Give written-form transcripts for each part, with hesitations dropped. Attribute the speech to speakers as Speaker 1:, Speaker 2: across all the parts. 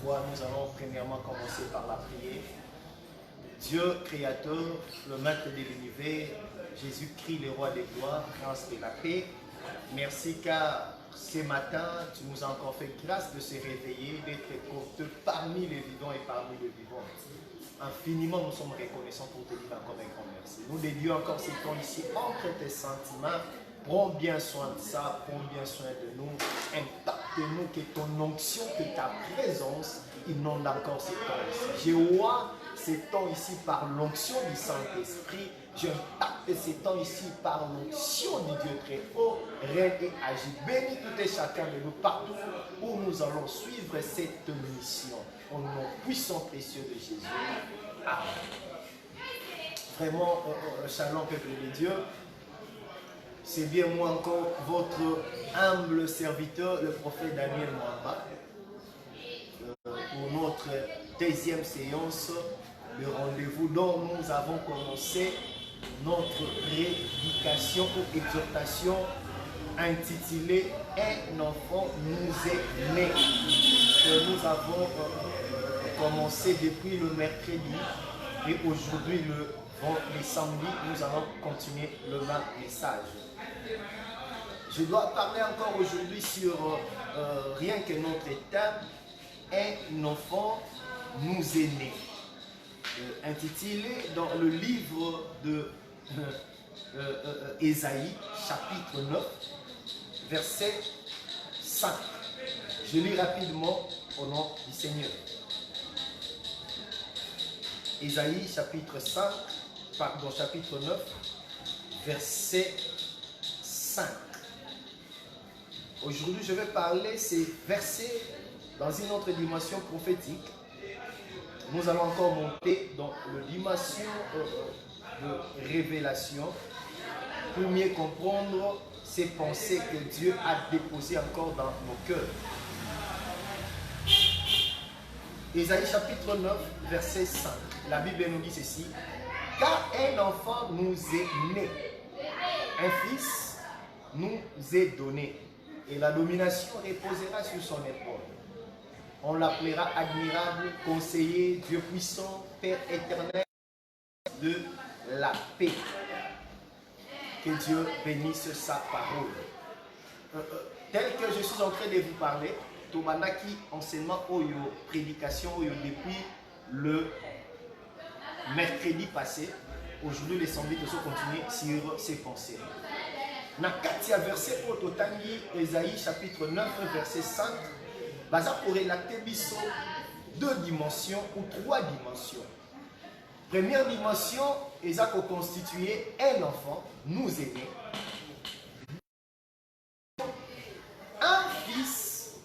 Speaker 1: foi, nous allons premièrement commencer par la prière. Dieu créateur, le maître de l'univers, Jésus-Christ, le roi des gloires, prince de la paix. Merci car ce matin, tu nous as encore fait grâce de se réveiller, d'être porteux parmi les vivants et parmi les vivants. Infiniment, nous sommes reconnaissants pour te dire encore un grand merci. Nous dédions encore ce temps ici entre tes sentiments. Prends bien soin de ça, prends bien soin de nous. Impacte-nous, que ton onction, que ta présence inonde encore ce temps ici. Je vois ce temps ici par l'onction du Saint-Esprit. J'impacte ce temps ici par l'onction du Dieu très haut. Règne et agit. Bénis tout et chacun de nous partout où nous allons suivre cette mission. Au nom puissant précieux de Jésus. Amen. Vraiment, shalom peuple de Dieu. C'est bien moi encore, votre humble serviteur, le prophète Daniel Mwamba, pour notre deuxième séance de rendez-vous dont nous avons commencé notre prédication ou exhortation intitulée « Un enfant nous est né ». Nous avons commencé depuis le mercredi et aujourd'hui le samedi, nous allons continuer le même message. Je dois parler encore aujourd'hui sur rien que notre thème, un enfant nous est né. Intitulé dans le livre de Ésaïe, chapitre 9, verset 5. Je lis rapidement au nom du Seigneur. Ésaïe, chapitre 5, pardon, chapitre 9, verset 5. Aujourd'hui, je vais parler ces versets dans une autre dimension prophétique. Nous allons encore monter dans la dimension de révélation pour mieux comprendre ces pensées que Dieu a déposées encore dans nos cœurs. Ésaïe chapitre 9, verset 5. La Bible nous dit ceci. Car un enfant nous est né, un fils nous est donné, et la domination reposera sur son épaule. On l'appellera admirable, conseiller, Dieu puissant, Père éternel de la paix. Que Dieu bénisse sa parole. Tel que je suis en train de vous parler, Tobanaki enseignement oyo, prédication oyo depuis le mercredi passé. Aujourd'hui, les samedis de se continuer sur ces pensées. Nakatia verset Ototangi, Ésaïe chapitre 9, verset 5. Baza pour relater biso deux dimensions ou trois dimensions. Première dimension, Eza pour constituer un enfant, nous aider. Un fils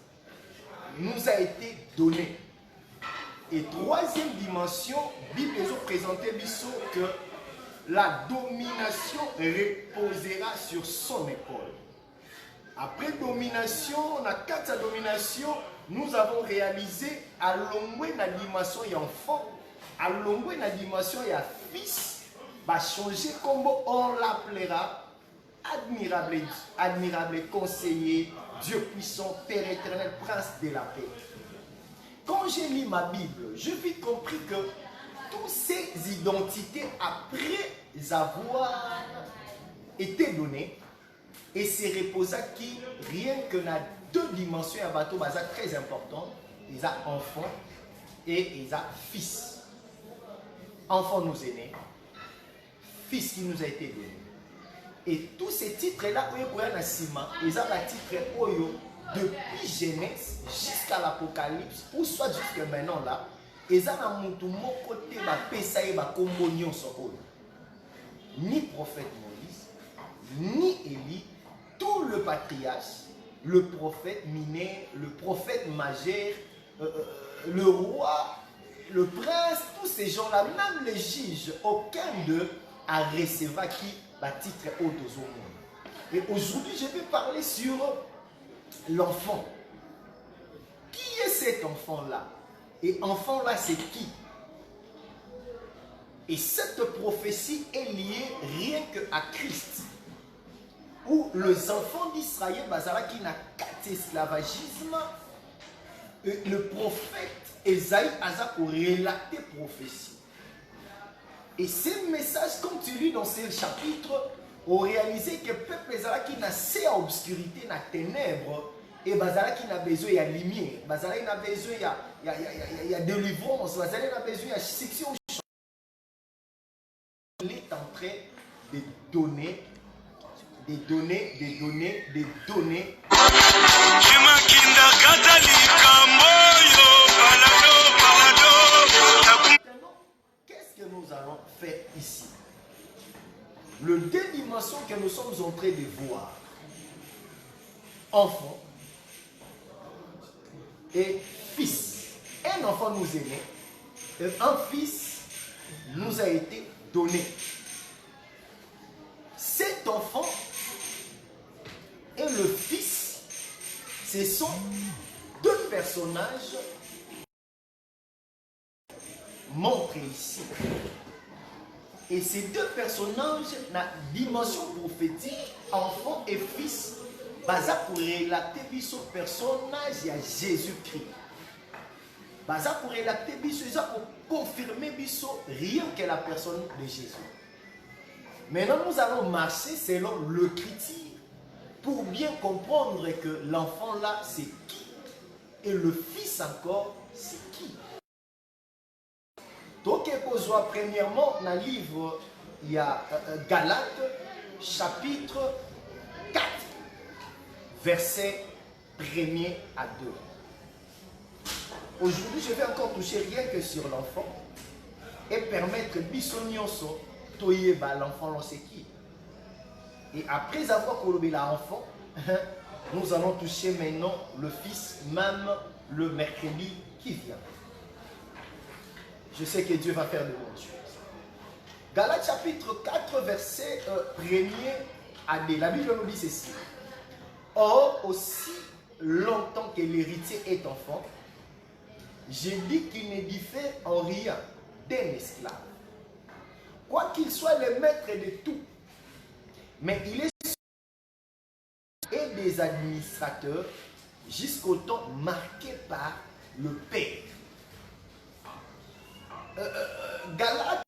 Speaker 1: nous a été donné. Et troisième dimension, Bible nous a présenté biso que la domination reposera sur son épaule. Après domination, on a quatre dominations. Nous avons réalisé à l'ongwe na dimension et enfant, à l'ongwe na dimension et fils, va changer comme on l'appellera admirable, admirable conseiller, Dieu puissant, Père éternel, prince de la paix. Quand j'ai lu ma Bible, j'ai vite compris que toutes ces identités, après avoir été données, et c'est reposa qui, rien que dans deux dimensions à bateau, c'est très important. Ils ont enfant et ils ont fils. Enfant nous est né, fils qui nous a été donné. Et tous ces titres-là, ils ont un titre depuis Genèse jusqu'à l'Apocalypse, ou soit jusqu'à maintenant là, ils ont un côté ni prophète Moïse, ni Élie, tout le patriarche, le prophète miné, le prophète majeur, le roi, le prince, tous ces gens-là, même les juges, aucun d'eux a recevoir qui va titre haut aux hommes. Et aujourd'hui, je vais parler sur l'enfant. Qui est cet enfant-là? Et enfant-là, c'est qui? Et cette prophétie est liée rien qu'à Christ. Où les enfants d'Israël, qui n'a qu'à esclavagisme, le prophète Esaïe a relaté prophétie. Et ces messages, comme tu lis dans ces chapitres, ont réalisé que le peuple qui n'a pas obscurité, n'a ténèbres, et qui n'a besoin de lumière, qui n'a besoin de délivrance, qui n'a besoin de section. Il est en train de donner, des données. Qu'est-ce que nous allons faire ici? Le deux dimensions que nous sommes en train de voir, enfant et fils. Un enfant nous est né, et un fils nous a été donné. Cet enfant et le fils, ce sont deux personnages montrés ici. Et ces deux personnages, la dimension prophétique, enfant et fils, baza pour relater biso personnage à Jésus-Christ. Baza pour relater biso, pour confirmer biso rien que la personne de Jésus. Maintenant, nous allons marcher selon le critère pour bien comprendre que l'enfant là, c'est qui et le fils encore, c'est qui. Donc, premièrement, dans le livre, il y a Galates, chapitre 4, verset 1er à 2. Aujourd'hui, je vais encore toucher rien que sur l'enfant et permettre Bissonionso Toyeba, l'enfant, c'est qui. Et après avoir colobé l'enfant, nous allons toucher maintenant le fils, même le mercredi qui vient. Je sais que Dieu va faire de bonnes choses. Galates chapitre 4, verset 1er à 2. La Bible nous dit ceci. Or, aussi longtemps que l'héritier est enfant, je dis qu'il ne diffère en rien d'un esclave. Quoiqu'il soit le maître de tout, mais il est et des administrateurs jusqu'au temps marqué par le Père. Galates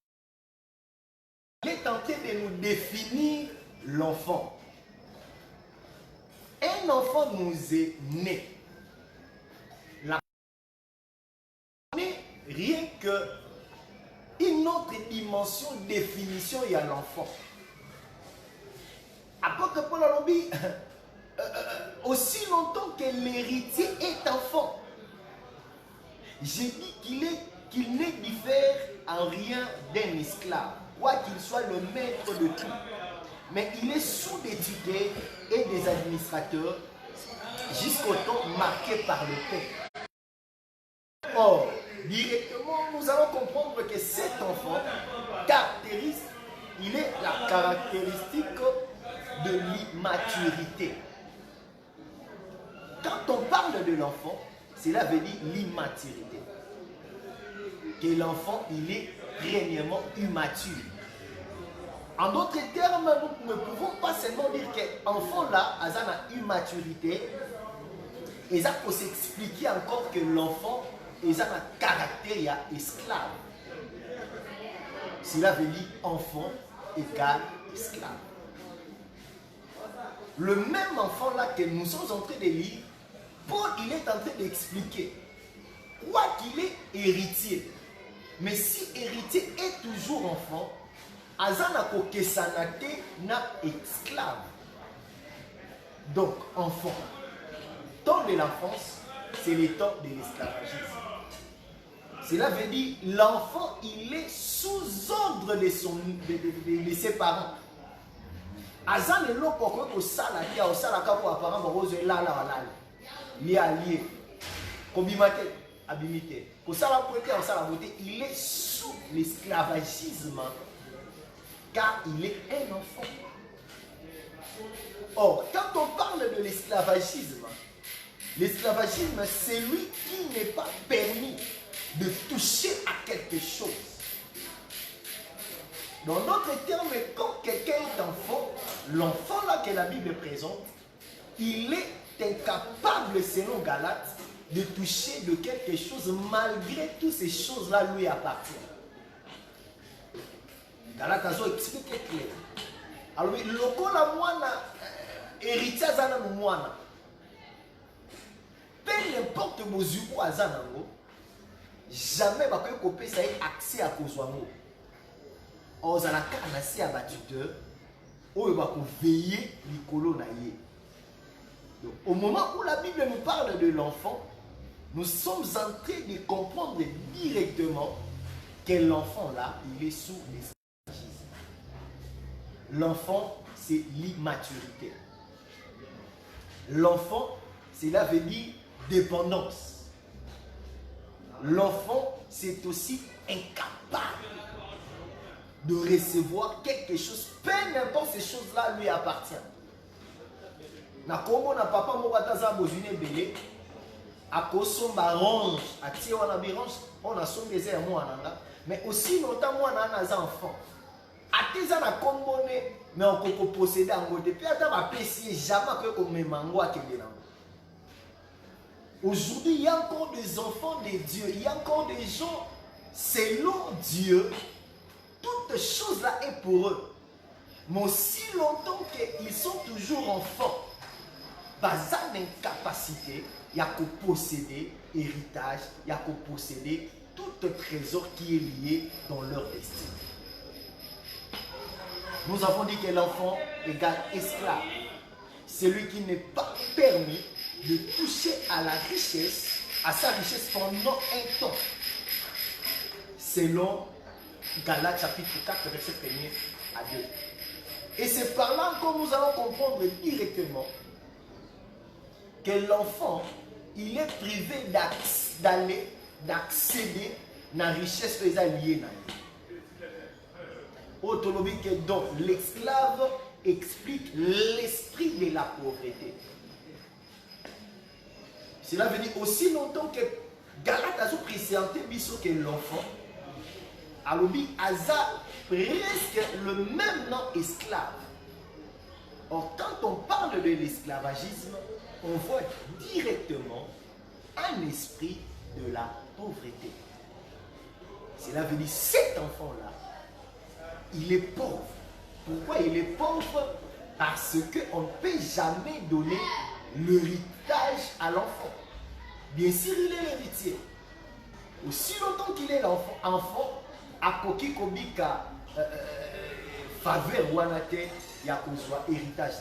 Speaker 1: est tenté de nous définir l'enfant. Un enfant nous est né. Rien que une autre dimension, définition, il y a l'enfant. Après que Paul a dit, aussi longtemps que l'héritier est enfant, j'ai dit qu'il ne diffère en rien d'un esclave, quoi qu'il soit le maître de tout. Mais il est sous des tutelles et des administrateurs jusqu'au temps marqué par le Père. Or, directement, nous allons comprendre que cet enfant caractérise, il est la caractéristique de l'immaturité. Quand on parle de l'enfant, cela veut dire l'immaturité. Que l'enfant, il est premièrement immature. En d'autres termes, nous ne pouvons pas seulement dire que l'enfant là, a une immaturité, et ça peut s'expliquer encore que l'enfant a un caractère esclave. Cela veut dire enfant égale esclave. Le même enfant là que nous sommes en train de lire, Paul il est en train d'expliquer quoi qu'il est héritier. Mais si héritier est toujours enfant, azana kokesanate na esclave. Donc enfant. Temps de l'enfance, c'est le temps de l'esclavagisme. Cela veut dire l'enfant il est sous ordre de ses parents. Azan le lot pourquoi au sala qui a au sala pour apparemment rose là lié allié combimate abimité au sala pour être au sala beauté il est sous l'esclavagisme car il est un enfant. Or quand on parle de l'esclavagisme c'est lui qui n'est pas permis de toucher à quelque chose. Dans d'autres termes, quand quelqu'un est enfant, l'enfant là que la Bible présente, il est incapable, selon Galates, de toucher de quelque chose malgré toutes ces choses-là lui appartiennent. Galatazo explique clair. Alors, le la moine, héritier azana no moine. Peu n'importe mozuko azanango, jamais va que copé ça ait accès à kozwango. Ozalaka anasi à batuteur, ou il va veiller l'icolo naïe. Au moment où la Bible nous parle de l'enfant, nous sommes en train de comprendre directement que l'enfant là, il est sous l'esclavagisme. L'enfant, c'est l'immaturité. L'enfant, cela veut dire dépendance. L'enfant, c'est aussi incapable de recevoir quelque chose, peu importe ces choses-là lui appartiennent. Na kombo na papa mokataza bozine belé akosomba orange atie wana birange on a sombé ya mwana nga mais aussi longtemps mwana na za enfant ateza na kombo ne mais on peut posséder en depuis ata ba pesi jamais que comme mango akende nango. Aujourd'hui il y a encore des enfants de Dieu, il y a encore des gens selon Dieu, toute chose là est pour eux, mais aussi longtemps qu'ils sont toujours enfants. Bazan incapacité, il y a que posséder héritage, il y a que posséder tout trésor qui est lié dans leur destin. Nous avons dit que l'enfant égale esclave. Celui qui n'est pas permis de toucher à la richesse, à sa richesse pendant un temps. Selon Galates chapitre 4, verset 1 à 2. Et c'est par là que nous allons comprendre directement que l'enfant, il est privé d'accéder à la richesse qui est liée. Autonomie que donc l'esclave explique l'esprit de la pauvreté. Cela veut dire aussi longtemps que Galate a présenté que l'enfant a presque le même nom esclave. Or, quand on parle de l'esclavagisme, on voit directement un esprit de la pauvreté. Cela veut dire cet enfant-là, il est pauvre. Pourquoi il est pauvre? Parce qu'on ne peut jamais donner l'héritage à l'enfant. Bien sûr, il est l'héritier. Aussi longtemps qu'il est l'enfant, à Koki Kobika, faveur Wanate, il y a héritage.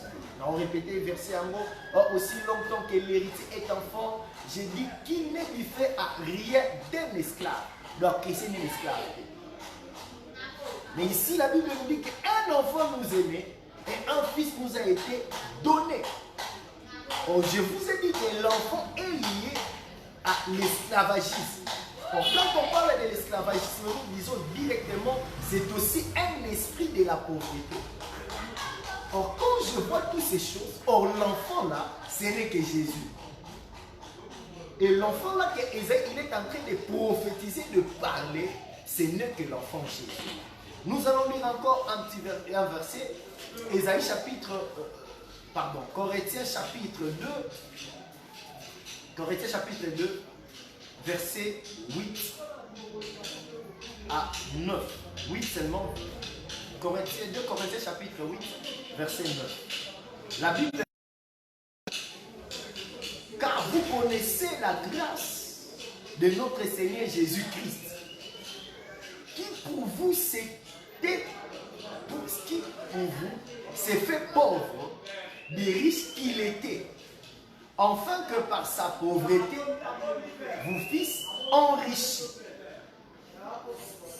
Speaker 1: On répétait le verset en gros, aussi longtemps que l'héritier est enfant, j'ai dit qu'il n'est lui fait à rien d'un esclave. Donc, c'est une esclave. Mais ici, la Bible nous dit qu'un enfant nous est né et un fils nous a été donné. Oh, je vous ai dit que l'enfant est lié à l'esclavagisme. Quand on parle de l'esclavagisme, nous disons directement, c'est aussi un esprit de la pauvreté. Or, quand je vois toutes ces choses, or l'enfant là, ce n'est que Jésus. Et l'enfant là, il est en train de prophétiser, de parler, ce n'est que l'enfant Jésus. Nous allons lire encore un verset, Ésaïe chapitre, Corinthiens chapitre 2, Corinthiens chapitre 2, verset 8 à 9. 8 seulement. 2 Corinthiens chapitre 8, verset 9. La Bible dit, car vous connaissez la grâce de notre Seigneur Jésus-Christ, qui pour vous s'est fait pauvre, des riches qu'il était, afin que par sa pauvreté, vous fussiez enrichis.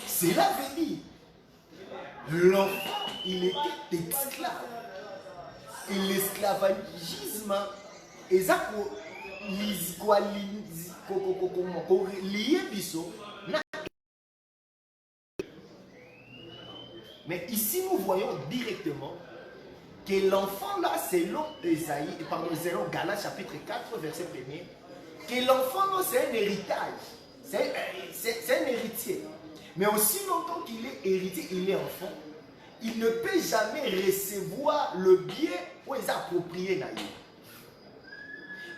Speaker 1: Cela veut dire, l'enfant, il était esclave. Et l'esclavagisme, mais ici, nous voyons directement que l'enfant là, selon selon Galates chapitre 4, verset 1er, que l'enfant là, c'est un héritage. C'est un héritier. Mais aussi longtemps qu'il est héritier, il est enfant, il ne peut jamais recevoir le bien ou les approprier.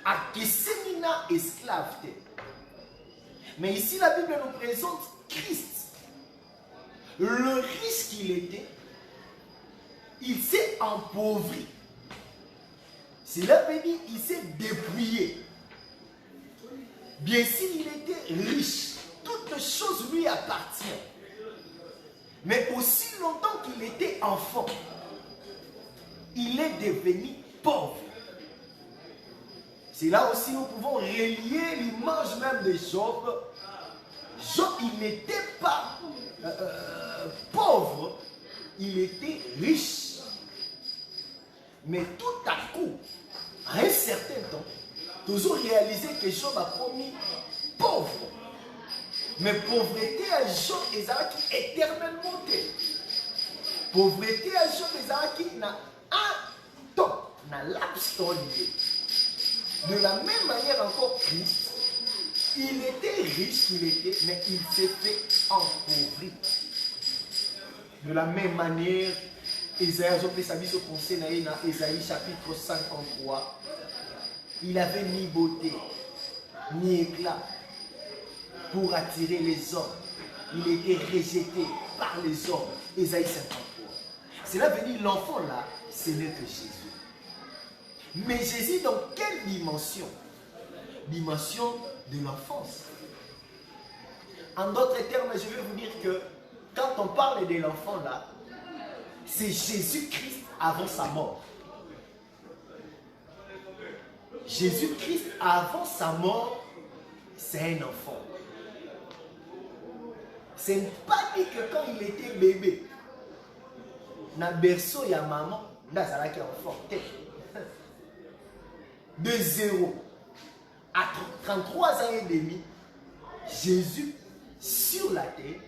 Speaker 1: à Kessénina esclave. Mais ici, la Bible nous présente Christ. Le riche qu'il était, il s'est empauvri. Cela veut dire qu'il s'est dépouillé. Bien sûr, il était riche. Toutes choses lui appartiennent. Mais aussi longtemps qu'il était enfant, il est devenu pauvre. C'est là aussi nous pouvons relier l'image même de Job. Job, il n'était pas pauvre, il était riche. Mais tout à coup, à un certain temps, toujours réalisé que Job a promis pauvre. Mais pauvreté à Job est éternellement monté. Pauvreté à Job est n'a un temps, n'a laps temps lié. De la même manière encore Christ, il était riche, mais il s'est fait empauvrir. De la même manière, Isaïe, au conseil dans Isaïe chapitre 53, il n'avait ni beauté, ni éclat pour attirer les hommes. Il était rejeté par les hommes. Isaïe 53. Cela veut dire l'enfant là, ce n'est que Jésus. Mais Jésus dans quelle dimension? Dimension de l'enfance. En d'autres termes, je vais vous dire que quand on parle de l'enfant là, c'est Jésus-Christ avant sa mort. Jésus-Christ avant sa mort, c'est un enfant. Ce n'est pas dit que quand il était bébé, dans le berceau, il y a maman, là, c'est là qu'il est enfant. De 0 à 33 ans et demi, Jésus, sur la terre,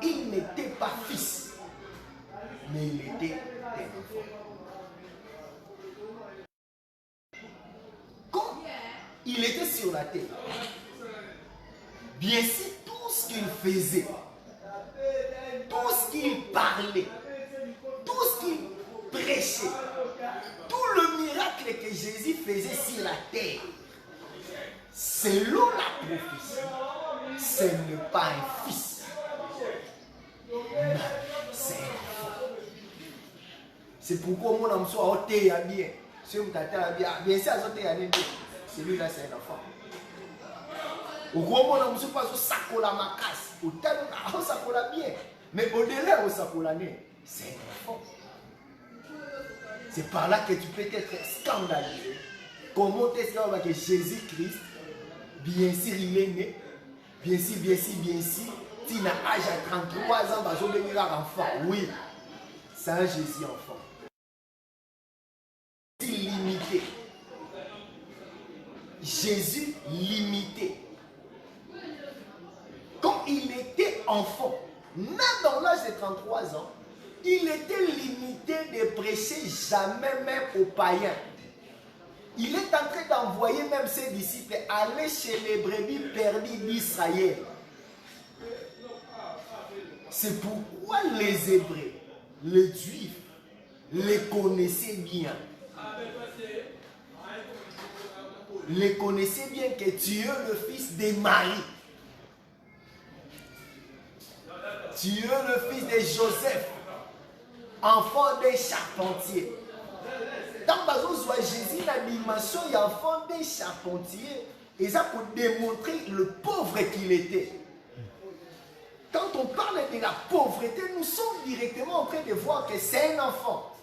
Speaker 1: il n'était pas fils, mais il était un enfant. Quand il était sur la terre, bien sûr, tout ce qu'il faisait, tout ce qu'il parlait, tout ce qu'il prêchait, tout le miracle que Jésus faisait sur la terre, selon la prophétie, ce n'est pas un fils, mais c'est un enfant. C'est pourquoi mon homme soit ôté à bien. Si on t'a bien, bien sûr, celui-là c'est un enfant. Au gros mon homme soit pas sacola ma casse, au tel on sacola bien, mais au-delà on sacola c'est un enfant. C'est par là que tu peux être scandalisé. Comment est-ce que Jésus-Christ, bien sûr, il est né, bien sûr, il a âge à 33 ans, il va devenir un enfant. Oui, c'est un Jésus enfant. Limité. Jésus limité. Quand il était enfant, même dans l'âge de 33 ans, il était limité de prêcher jamais même aux païens. Il est en train d'envoyer même ses disciples aller chez les brebis perdues d'Israël. C'est pourquoi les Hébreux, les Juifs, les connaissaient bien. Les connaissaient bien que tu es le fils de Marie. Tu es le fils de Joseph, enfant d'un charpentier. Dans Jésus, la dimension est enfant d'un charpentier, et ça pour démontrer le pauvre qu'il était. Quand on parle de la pauvreté, nous sommes directement en train de voir que c'est un enfant.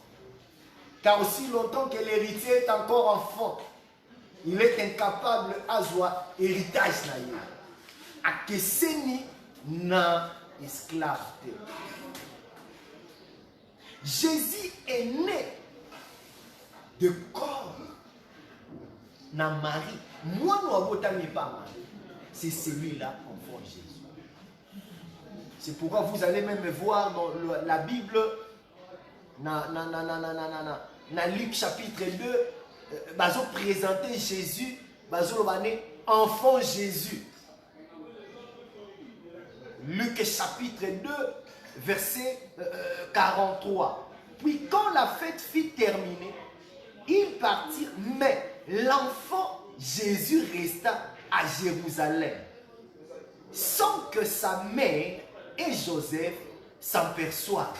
Speaker 1: Car aussi longtemps que l'héritier est encore enfant, il est incapable à jouer héritage. À Kesséni na esclave. Jésus est né de corps na Marie. Moi, nous avons pas Marie. C'est celui-là, enfant Jésus. C'est pourquoi vous allez même voir dans la Bible, dans Luc chapitre 2, ils ont présenté Jésus, enfant Jésus. Luc chapitre 2, verset 43. Puis quand la fête fut terminée, ils partirent, mais l'enfant Jésus resta à Jérusalem sans que sa mère et Joseph s'en perçoivent.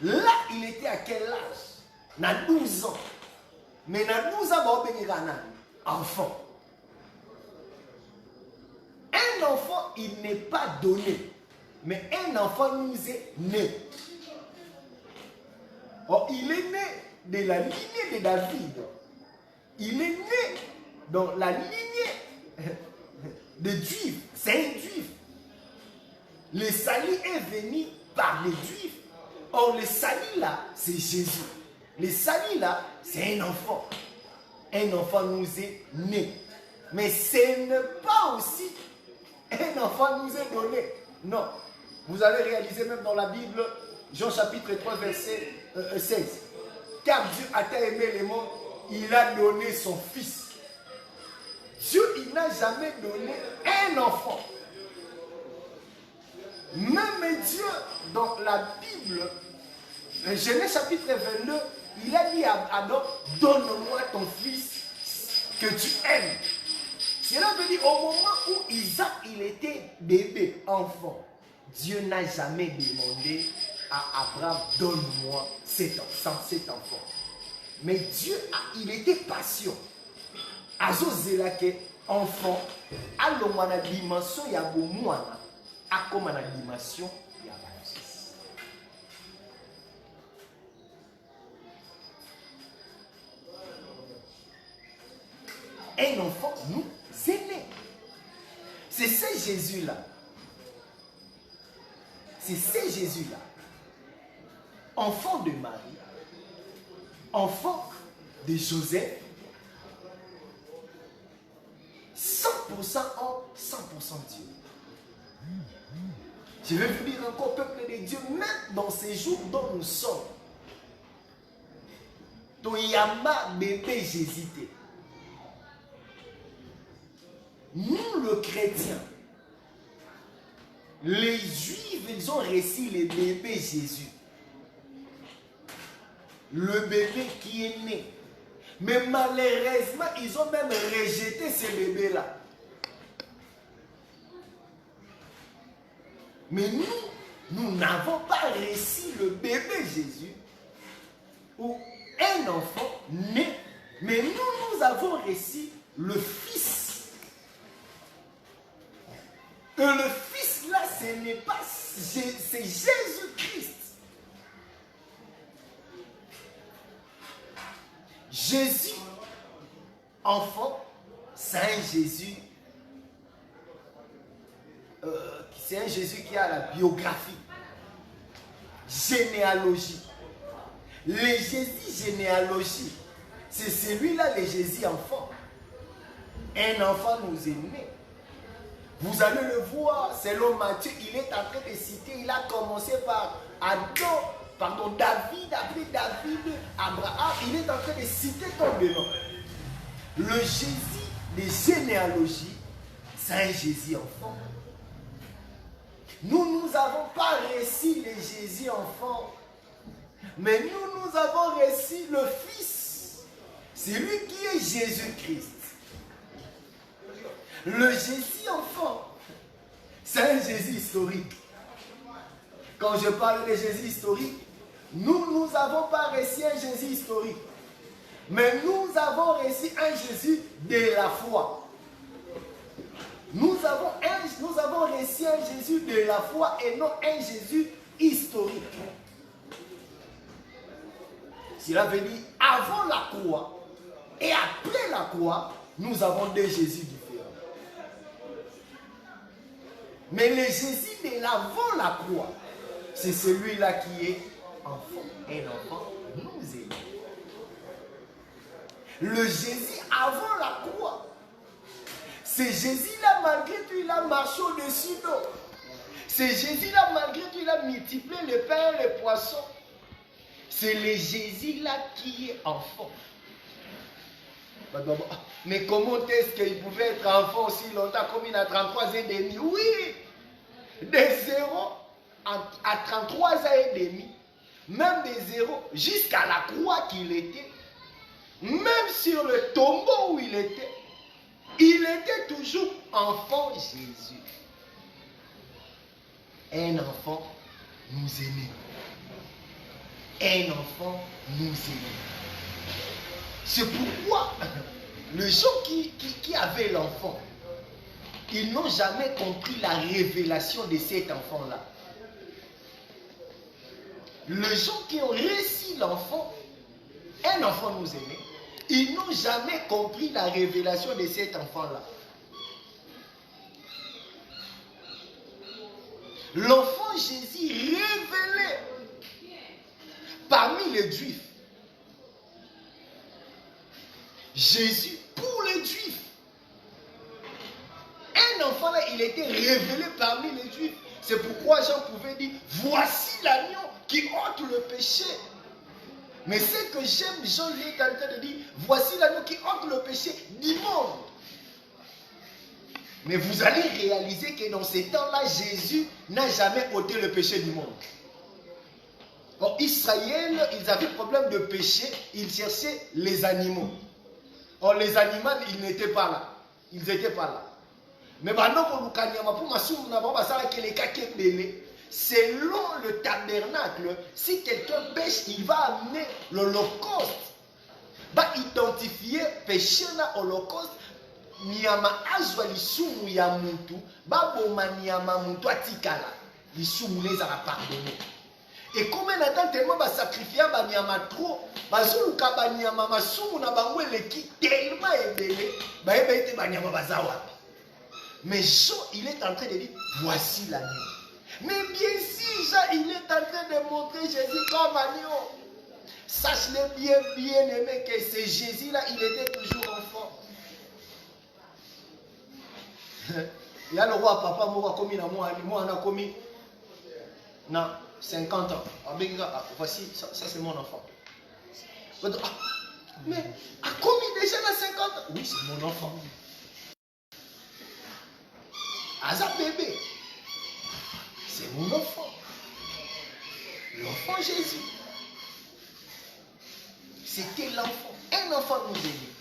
Speaker 1: Là, il était à quel âge? Na 12 ans. Mais na 12 ans, enfant. Un enfant, il n'est pas donné. Mais un enfant nous est né. Or, il est né de la lignée de David. Il est né dans la lignée de Juifs. C'est un Juif. Le salut est venu par les Juifs. Or, le salut là, c'est Jésus. Le salut là, c'est un enfant. Un enfant nous est né. Mais ce n'est pas aussi un enfant nous est donné. Non. Vous allez réaliser même dans la Bible, Jean chapitre 3, verset 16. Car Dieu a tant aimé le monde, il a donné son fils. Dieu, il n'a jamais donné un enfant. Même Dieu, dans la Bible, Genèse chapitre 22, il a dit à Adam, donne-moi ton fils que tu aimes. Cela veut dire, au moment où Isaac, il était bébé, enfant, Dieu n'a jamais demandé à Abraham, donne-moi cet enfant. Mais Dieu, il était patient. Azozelake, enfant, aloma na dimension ya bomwana, akoma na dimension ya baptiste. Un enfant nous est né. C'est ce Jésus-là. C'est ce Jésus-là. Enfant de Marie, enfant de Joseph, 100% homme, 100% Dieu. Je vais vous dire encore, peuple de Dieu, même dans ces jours dont nous sommes, Toyama bébé Jésus. Nous, le chrétien, les Juifs, ils ont reçu le bébé Jésus. Le bébé qui est né. Mais malheureusement, ils ont même rejeté ce bébé-là. Mais nous n'avons pas reçu le bébé Jésus ou un enfant né, mais nous avons reçu le Fils. Et le Fils là, ce n'est pas, c'est Jésus-Christ. Jésus, enfant, c'est un Jésus. C'est un Jésus qui a la biographie, généalogie. Le Jésus généalogie, c'est celui-là, le Jésus enfant. Un enfant nous est né. Vous allez le voir, selon Matthieu, il est en train de citer, il a commencé par David, après David, Abraham, il est en train de citer ton nom. Le Jésus des généalogies, c'est un Jésus enfant. Nous n'avons pas reçu le Jésus enfant, mais nous avons reçu le Fils. C'est lui qui est Jésus-Christ. Le Jésus enfant, c'est un Jésus historique. Quand je parle de Jésus historique, nous n'avons pas reçu un Jésus historique, mais nous avons reçu un Jésus de la foi. Nous avons reçu un Jésus de la foi et non un Jésus historique. Cela veut dire, avant la croix et après la croix, nous avons deux Jésus différents. Mais le Jésus de l'avant la croix, c'est celui-là qui est enfant. Un enfant nous est né. Le Jésus avant la croix, c'est Jésus-là, malgré tout, il a marché au-dessus d'eau. C'est Jésus-là, malgré tout, il a multiplié le pain et les poissons. C'est le Jésus-là qui est enfant. Mais comment est-ce qu'il pouvait être enfant aussi longtemps comme il a 33 ans et demi? Oui, de 0 à 33 ans et demi, même de 0 jusqu'à la croix qu'il était, même sur le tombeau où il était, Il était toujours enfant Jésus. Un enfant nous aimait. Un enfant nous aimait. C'est pourquoi les gens qui avaient l'enfant, ils n'ont jamais compris la révélation de cet enfant-là. Les gens qui ont réussi l'enfant, un enfant nous aimait, ils n'ont jamais compris la révélation de cet enfant-là. L'enfant Jésus révélé parmi les Juifs. Jésus pour les Juifs. Un enfant là, il était révélé parmi les Juifs. C'est pourquoi Jean pouvait dire, voici l'agneau qui ôte le péché. Mais ce que j'aime, Jean lui est en train de dire, voici l'agneau qui ôte le péché du monde. Mais vous allez réaliser que dans ces temps-là, Jésus n'a jamais ôté le péché du monde. En Israël, ils avaient problème de péché, ils cherchaient les animaux. Or, les animaux, ils n'étaient pas là. Ils n'étaient pas là. Mais maintenant, selon le tabernacle, si quelqu'un pêche, il va amener l'holocauste. Va identifier péché dans l'holocauste. Nyama azwa lisumu ya muntu baboma nyama muntu atikala lisumu les a pardonné. Et comme on attend tellement ba sacrifier ba nyama trop bazuluka ba nyama masumu na bango eleki tellement ebele ba ete ba nyama bazawa. Mais Jean, il est en train de dire voici l'agneau. Mais bien si Jean, il est en train de montrer Jésus comme agneau, sache-le bien aimé que c'est Jésus là, il était toujours enfant. Il y a le roi papa, moi on a commis 50 ans. Voici, ça c'est mon enfant. Mais a commis déjà dans 50 ans? Oui, c'est mon enfant. Aza bébé, c'est mon enfant. L'enfant Jésus. C'était l'enfant. Un enfant nous aimait.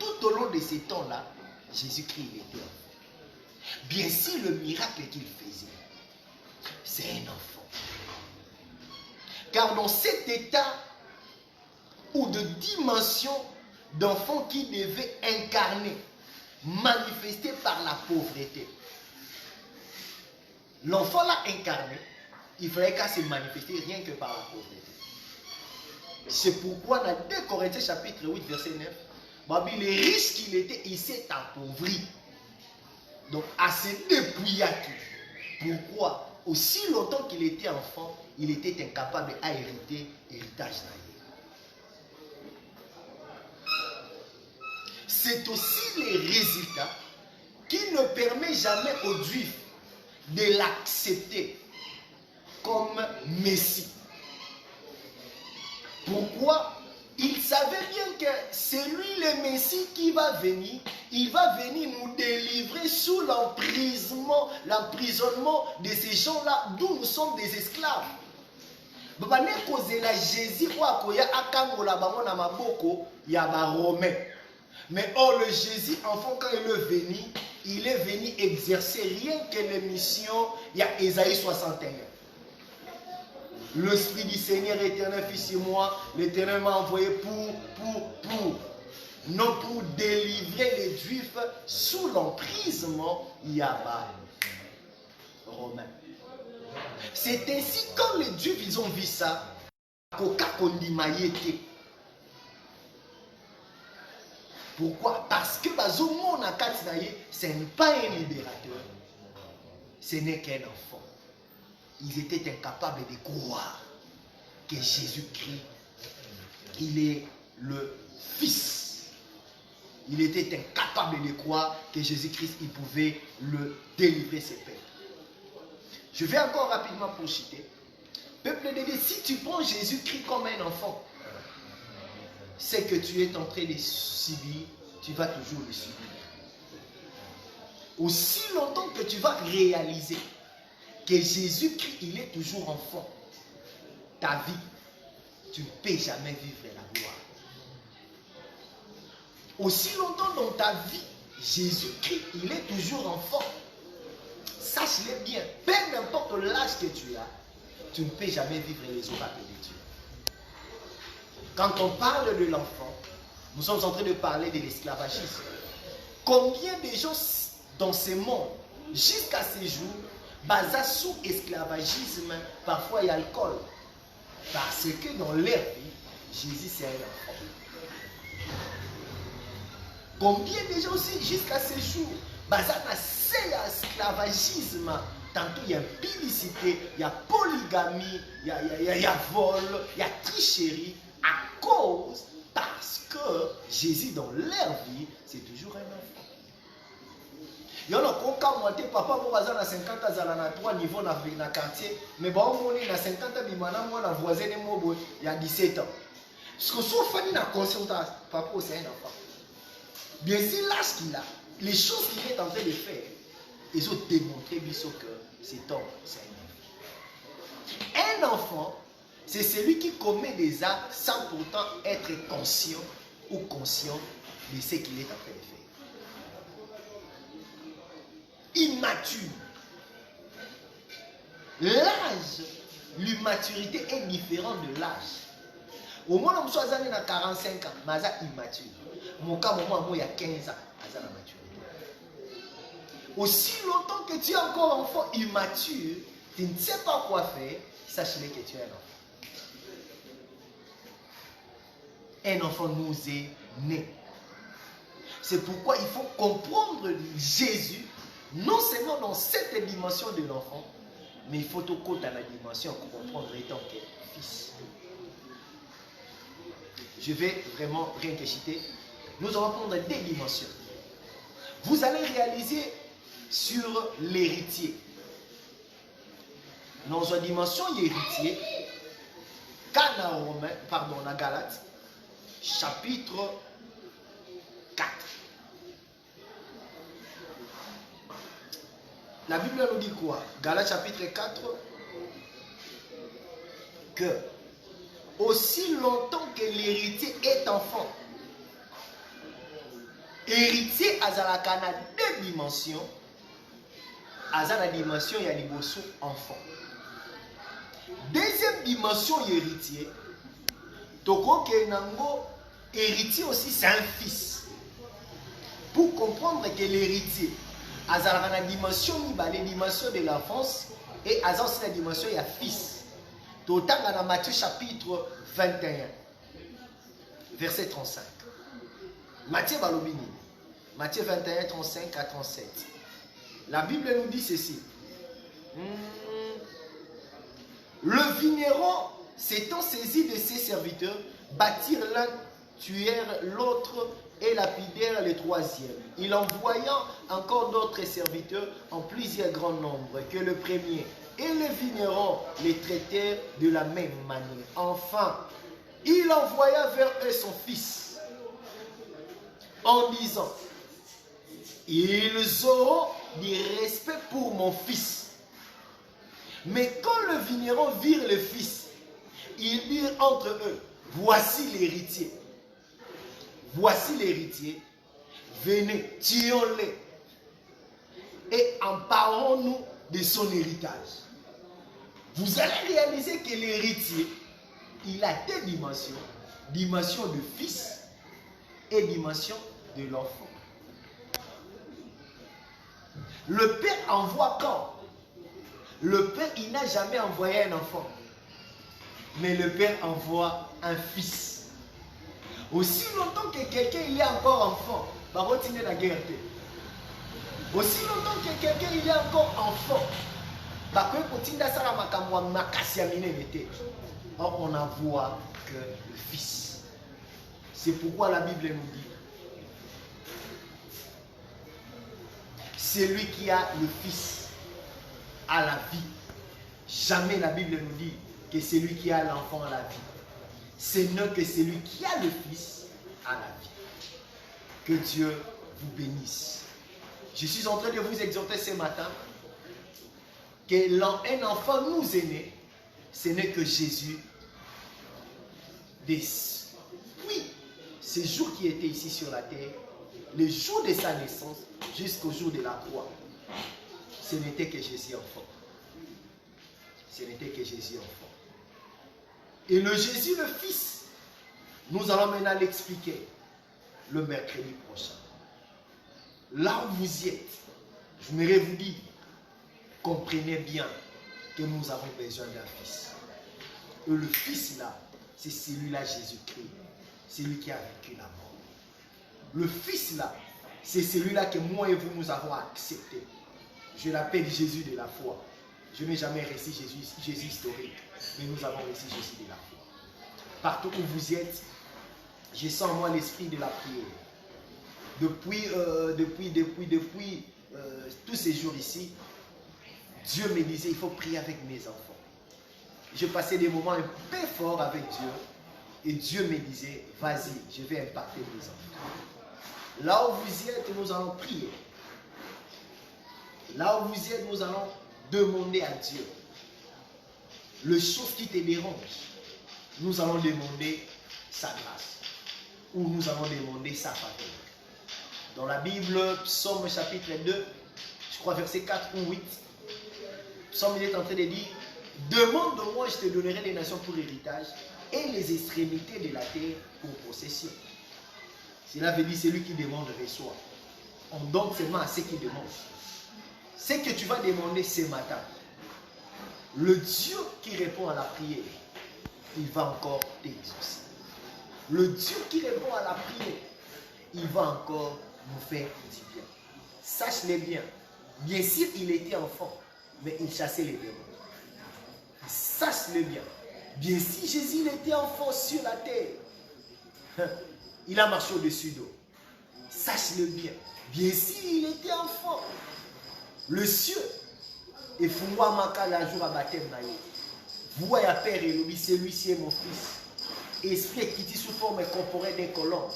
Speaker 1: Tout au long de ces temps-là, Jésus-Christ était enfant. Bien sûr, le miracle qu'il faisait, c'est un enfant. Car dans cet état ou de dimension d'enfant qui devait incarner, manifester par la pauvreté, l'enfant l'a incarné, il fallait qu'à se manifester rien que par la pauvreté. C'est pourquoi dans 2 Corinthiens chapitre 8 verset 9, les riches qu'il était, il s'est appauvri. Donc, à se dépouiller. Pourquoi? Aussi longtemps qu'il était enfant, il était incapable à hériter l'héritage d'Aïe. C'est aussi les résultats qui ne permettent jamais aux Juifs de l'accepter comme Messie. Pourquoi? Il savait bien que c'est lui le Messie qui va venir. Il va venir nous délivrer sous l'emprisonnement de ces gens-là d'où nous sommes des esclaves. Mais or le Jésus, enfant, quand il est venu exercer rien que les missions, il y a Ésaïe 61. L'Esprit du Seigneur éternel fut sur moi, l'Éternel m'a envoyé non pour délivrer les Juifs sous l'emprisonnement Yaba romain. C'est ainsi quand les Juifs ils ont vu ça, pourquoi? Parce que ce n'est pas un libérateur, ce n'est qu'un enfant. Ils étaient incapables de croire que Jésus-Christ, il est le Fils. Il était incapable de croire que Jésus-Christ, il pouvait le délivrer ses peuples. Je vais encore rapidement pour citer. Peuple de Dieu, si tu prends Jésus-Christ comme un enfant, c'est que tu es en train de subir, tu vas toujours le subir. Aussi longtemps que tu vas réaliser que Jésus-Christ, il est toujours enfant, ta vie, tu ne peux jamais vivre la gloire. Aussi longtemps dans ta vie, Jésus-Christ, il est toujours enfant. Sache-le bien, peu importe l'âge que tu as, tu ne peux jamais vivre les oracles de Dieu. Quand on parle de l'enfant, nous sommes en train de parler de l'esclavagisme. Combien de gens dans ce monde, jusqu'à ce jour, basés sous esclavagisme, parfois il y a l'alcool. Parce que dans leur vie, Jésus c'est un enfant. Combien de gens aussi, jusqu'à ce jour, basés dans l'esclavagisme, tantôt il y a publicité, il y a polygamie, il y a vol, il y a tricherie, à cause, parce que Jésus dans leur vie, c'est toujours un enfant. Il y en a qui ont papa pour bazar na 50 ans na 3 niveaux na quartier, mais bon on est na 50 ans bimana moi na voisin de mobo il y a 17 ans. Parce que sauf fani na consultation, papa c'est un enfant. Bien sûr l'âge qu'il a, les choses qu'il est en train de faire, ils ont démontré que cet homme c'est un enfant. Un enfant, c'est celui qui commet des actes sans pourtant être conscient ou conscient de ce qu'il est en train de faire. Immature. L'âge, l'immaturité est différente de l'âge. Au moins, on soit à 45 ans, mais c'est immature. Mon cas, moi, il y a 15 ans, c'est la maturité. Aussi longtemps que tu es encore enfant immature, tu ne sais pas quoi faire, sache-le que tu es un enfant. Un enfant nous est né. C'est pourquoi il faut comprendre Jésus, non seulement dans cette dimension de l'enfant, mais il faut tout compte dans la dimension pour comprendre étant que fils. Je vais vraiment rien que citer. Nous allons prendre des dimensions. Vous allez réaliser sur l'héritier. Dans une dimension héritier, dans Galates, chapitre 4. La Bible nous dit quoi? Galates chapitre 4, que aussi longtemps que l'héritier est enfant, héritier azalaka na deux dimensions, azala la dimension ya liboso enfant. Deuxième dimension héritier, toko ke nango héritier aussi c'est un fils. Pour comprendre que l'héritier azalaka na dimension les dimensions de l'enfance et azala aussi la dimension ya fils. Totanga dans Matthieu chapitre 21, verset 35. Matthieu Balobini. Matthieu 21, 35 à 37. La Bible nous dit ceci. Le vigneron s'étant saisi de ses serviteurs, bâtirent l'un, tuèrent l'autre et lapidèrent le troisième. Il envoyant encore d'autres serviteurs en plusieurs grands nombres que le premier. Et les vignerons les traitèrent de la même manière. Enfin, il envoya vers eux son fils en disant, ils auront du respect pour mon fils. Mais quand le vigneron virent le fils, ils dirent entre eux, voici l'héritier. Voici l'héritier. Venez, tuons-le et emparons-nous de son héritage. Vous allez réaliser que l'héritier, il a deux dimensions. Dimension de fils et dimension de l'enfant. Le père envoie quand? Le père, il n'a jamais envoyé un enfant. Mais le père envoie un fils. Aussi longtemps que quelqu'un il est encore enfant, par contre il est la guerre. Aussi longtemps que quelqu'un il est encore enfant, or on envoie que le fils. C'est pourquoi la Bible nous dit, celui qui a le fils a la vie. Jamais la Bible nous dit que celui qui a l'enfant a la vie. C'est non que celui qui a le fils a la vie. Que Dieu vous bénisse. Je suis en train de vous exhorter ce matin que un enfant nous est né, ce n'est que Jésus. Oui, ces jours qui étaient ici sur la terre, le jour de sa naissance jusqu'au jour de la croix, ce n'était que Jésus enfant. Ce n'était que Jésus enfant. Et le Jésus le Fils, nous allons maintenant l'expliquer le mercredi prochain. Là où vous y êtes, je voudrais vous dire, comprenez bien que nous avons besoin d'un Fils. Et le Fils là, c'est celui-là Jésus-Christ. C'est lui qui a vaincu la mort. Le Fils là, c'est celui-là que moi et vous nous avons accepté. Je l'appelle Jésus de la foi. Je n'ai jamais reçu Jésus historique, mais nous avons reçu Jésus de la foi. Partout où vous êtes, je sens en moi l'esprit de la prière. Depuis tous ces jours ici, Dieu me disait, il faut prier avec mes enfants. Je passais des moments un peu forts avec Dieu, et Dieu me disait, vas-y, je vais impacter mes enfants. Là où vous êtes, nous allons prier. Là où vous êtes, nous allons demander à Dieu les choses qui te dérangent. Nous allons demander sa grâce, ou nous allons demander sa faveur. Dans la Bible, Psaume chapitre 2, je crois verset 4 ou 8, Psaume il est en train de dire, demande-moi, je te donnerai les nations pour héritage et les extrémités de la terre pour possession. Cela veut dire celui qui demande reçoit. On donne seulement à ceux qui demandent. Ce que tu vas demander ce matin, le Dieu qui répond à la prière, il va encore t'exaucer. Le Dieu qui répond à la prière, il va encore nous faire du bien. Sache-le bien. Bien sûr, il était enfant, mais il chassait les démons. Sache-le bien. Bien sûr, Jésus il était enfant sur la terre. Il a marché au-dessus d'eau. Sache-le bien. Bien sûr, il était enfant. Le cieux, et Fungwa Maka la jour à baptême. Vous voyez, Père et celui-ci est mon fils. Esprit qui dit sous forme corporelle d'un colon.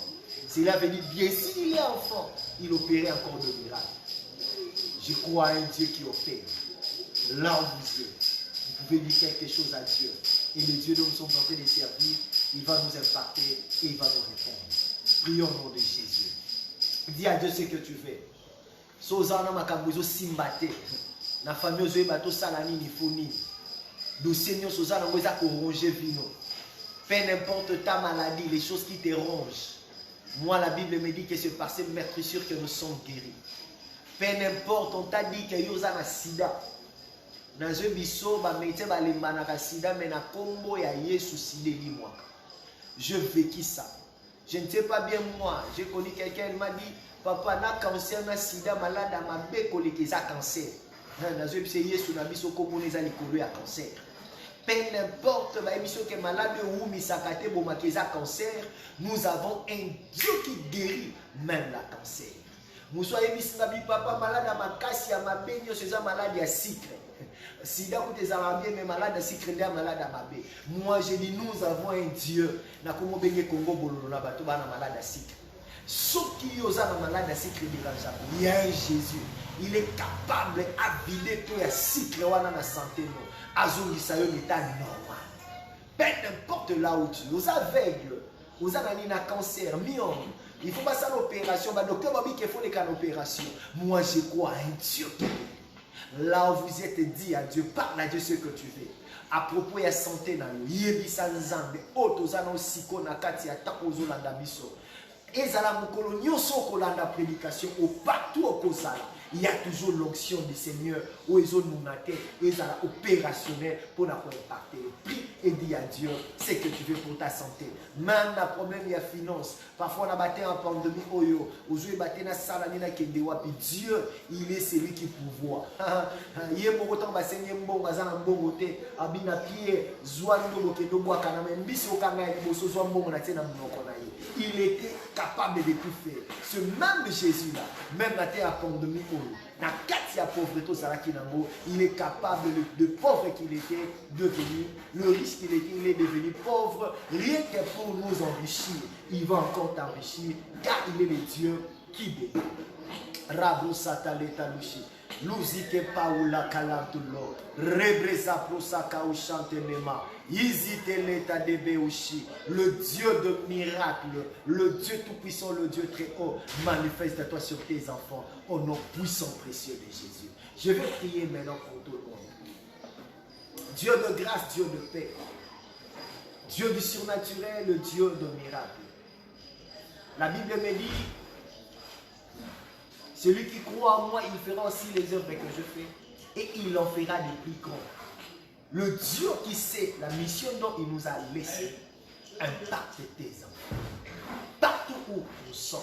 Speaker 1: Cela veut dire, bien s'il est enfant, il opérait encore de miracles. Je crois à un Dieu qui opère. Là où vous êtes, vous pouvez dire quelque chose à Dieu. Et le Dieu dont nous sommes en train de servir, il va nous impacter et il va nous répondre. Prions au nom de Jésus. Dis à Dieu ce que tu veux. Sozana makabuzo simbate. Na famille ozo bato salani ni foni. Do Seigneur sozana ngoza ko ronger vino. Peu n'importe ta maladie, les choses qui te rongent. Moi la Bible me dit que c'est par ces meurtrissures que nous sommes guéris. Peu n'importe, on t'a dit que yoza na sida. Nazo biso ba mete ba lemana ka sida mais na kombo ya Yesu sideli moi. Je vécu ça. Je ne sais pas bien moi, j'ai connu quelqu'un, il m'a dit papa na cancer na sida malade ma be kolekeza cancer. Nazo biso Yesu na biso kombo neza likolo ya cancer. Peu n'importe ba biso que malade ou misakate bomakeza cancer, nous avons un Dieu qui guérit même la cancer. Moussoye bisinga bi papa malade à makasi ya mabenyo c'est malade ya sucre. Sida koute bien mais malade à sucre malade à mabé. Moi je dis nous avons un Dieu na komo benye Congo bololo na bato bana malade à sucre. Sauf qui yosa na malade à sucre dérangeable. Il y a un Jésus. Il est capable à vider tout ya sucre wana na santé no. Azongisa yo l'état normal. Peu n'importe là où tu es, aux aveugles, aux anani na cancer, myome. Il faut pas ça l'opération. Le docteur m'a dit qu'il faut les cas d'opération. Moi, je crois à un Dieu. Là où vous êtes, dit à Dieu, parle à Dieu ce que tu veux. À propos de la santé, il y a des gens qui ont prédication partout au Kosala. Il y a toujours l'onction du Seigneur où ils ont nous ils sont opérationnels pour nous impacter. Prie et dis à Dieu ce que tu veux pour ta santé. Même le problème il y a finance. Parfois on a battu en pandémie oyo, aujourd'hui battu na salanina kendewa puis Dieu, il est celui qui pouvoir. Il est beaucoup temps basenye mbongo azana mbongo te abina pied zwando bokedo bwaka na mbisi okanga ya boso zwa mbongo na tena mnoko na ye. Il était capable de tout faire. Ce même Jésus là, même la terre à pandémie na kati ya pauvreté il est capable de pauvre qu'il était devenu, le riche qu'il était, il est devenu pauvre, rien que pour nous enrichir. Il va encore t'enrichir car il est le Dieu qui bénit. Rabo Sataletalushi. Luzike paula kalantulo. Rebreza prosaka ou chantenema. Izite l'état de Béouchi. Le Dieu de miracle, le Dieu tout-puissant, le Dieu très haut, manifeste-toi sur tes enfants au nom puissant précieux de Jésus. Je vais prier maintenant pour tout le monde. Dieu de grâce, Dieu de paix, Dieu du surnaturel, Dieu de miracle. La Bible me dit, celui qui croit en moi, il fera aussi les œuvres que je fais et il en fera des plus grands. Le Dieu qui sait la mission dont il nous a laissé impacte tes enfants. Partout où nous sommes,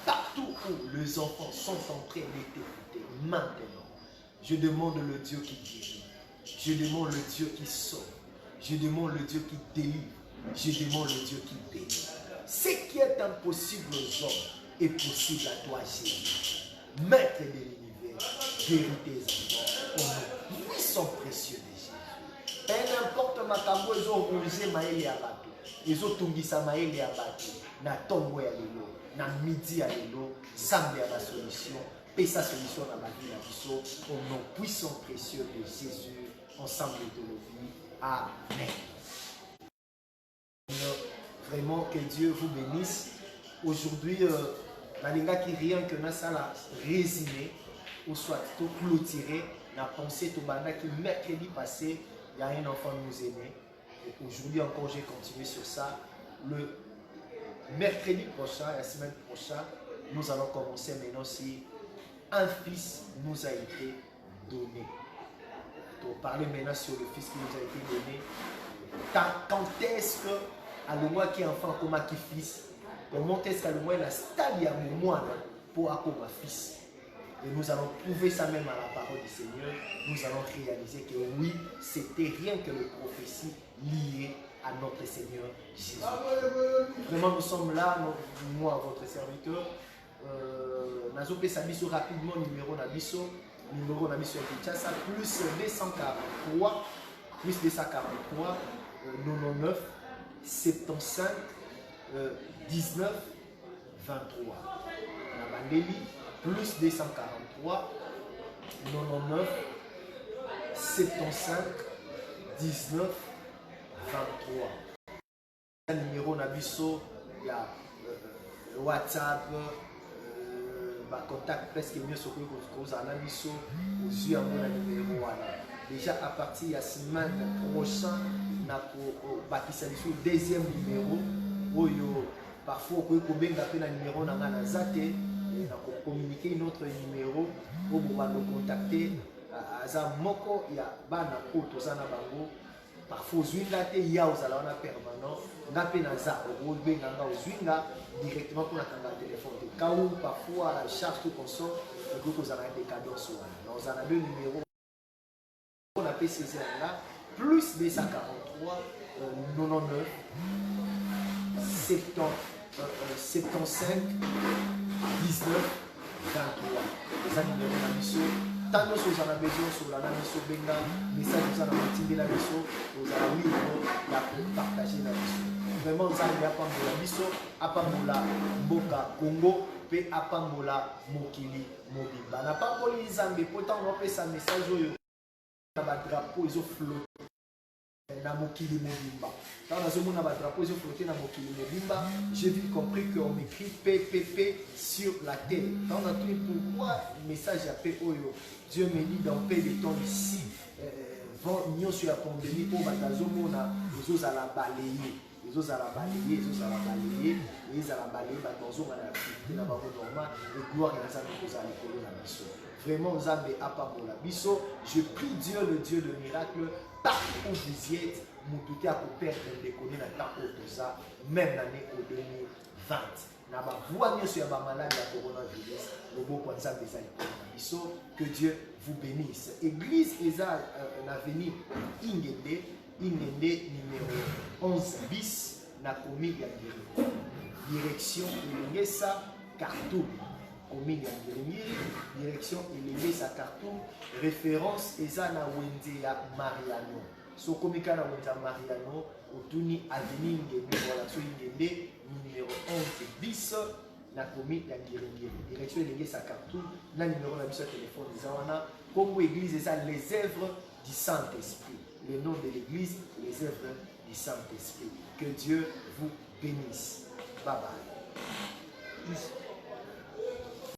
Speaker 1: partout où les enfants sont en train de t'écouter, maintenant, je demande le Dieu qui guérit. Je demande le Dieu qui sauve. Je demande le Dieu qui délivre. Je demande le Dieu qui bénit. Ce qui est impossible aux hommes est possible à toi, Jésus. Maître de l'univers, guéris tes enfants. Au nom puissant précieux de Jésus. Peu n'importe ma cambo, ils ont rougé maïli à bateau. Ils ont tungisa maïli à bateau. Na tombo ya lelo, na midi à lelo, samedi à la solution. Et sa solution dans la vie à au nom puissant précieux de Jésus, ensemble de nos vies. Amen. Vraiment que Dieu vous bénisse. Aujourd'hui, la qui rien que nous ça résumé ou soit tout clôturé, la pensée tout banda qui mercredi passé, il y a un enfant nous aînés. Aujourd'hui encore, j'ai continué sur ça. Le mercredi prochain, la semaine prochaine, nous allons commencer maintenant si un fils nous a été donné. Pour parler maintenant sur le fils qui nous a été donné. Quand est-ce que, à le mois qui est enfant, comme qui fils, comment est-ce qu'à le mois, il a stade à mon mois pour avoir fils. Et nous allons prouver ça même à la parole du Seigneur. Nous allons réaliser que oui, c'était rien que les prophéties liées à notre Seigneur Jésus. Vraiment, nous sommes là, moi, votre serviteur. Nazopé Sabiso rapidement numéro Nabiso est Kinshasa plus 243 99 75 19 23 Nabandeli plus 243 99 75 19 23 numéro Nabiso, il y a WhatsApp, contact presque mieux sur que vous avez mis aux yeux à mon numéro. Déjà à partir de la semaine prochaine, nous avons bâti le deuxième numéro. Parfois, vous pouvez appeler un numéro dans la zate, communiquer notre numéro pour vous contacter. Moko ya bana otozana bango. Parfois, il y a permanent. Directement pour la téléphone. Quand parfois la charge tout consomme, vous avez des cadeaux sur nous avons deux numéros. On appelle ces là plus 243 99 75 19 23. Les numéros de la mission. Tant que vous avez besoin sur la mission, message vous avez motivé la mission, vous avez mis partager la mission. Vraiment, vous avez appris la mission, apambola Mboka Congo, puis apambola Mokili Mobimba. N'a pas pour les amis, pourtant on fait sa message au drapeau, ils ont flotté dans Mokili Mobimba. Quand on a un drapeau, ils ont flotté dans Mokili Mobimba. J'ai vite compris qu'on écrit PPP sur la terre. Quand on a trouvé pourquoi le message appelé Oyo, Dieu me dit dans paix de temps ici, vent sur la pandémie, pour Batazomo, les autres à la balayer. Les autres à la balayer, les autres à la balayer, les à la balayer, Batazomo à la activité, la barre normale, et gloire et la salle de la l'école la mission. Vraiment, Zambé à part pour la bisso. Je prie Dieu, le Dieu de miracle, partout où vous y êtes, mon tout à pour perdre des connaît la temps autosa, même l'année au 2020. N'a pas voix sur la maladie de coronavirus, le beau point ça des années. Que Dieu vous bénisse. Église Eza l'avenir Ingende numéro 11 bis, na commune ya direction Elengesa Cartoum. Commune ya direction Elengesa Cartoum. Référence Eza na Wende ya Mariano. So komika na Wende ya Mariano, Otuni avenir Ingende, voilà, so Ingende numéro 11 bis. nakomi ya ngirengiri. Direction Elenge Sakartou, na numéro de téléphone Zawana. Congo Église, et ça, les œuvres du Saint-Esprit. Le nom de l'église, les œuvres du Saint-Esprit. Que Dieu vous bénisse. Bye bye.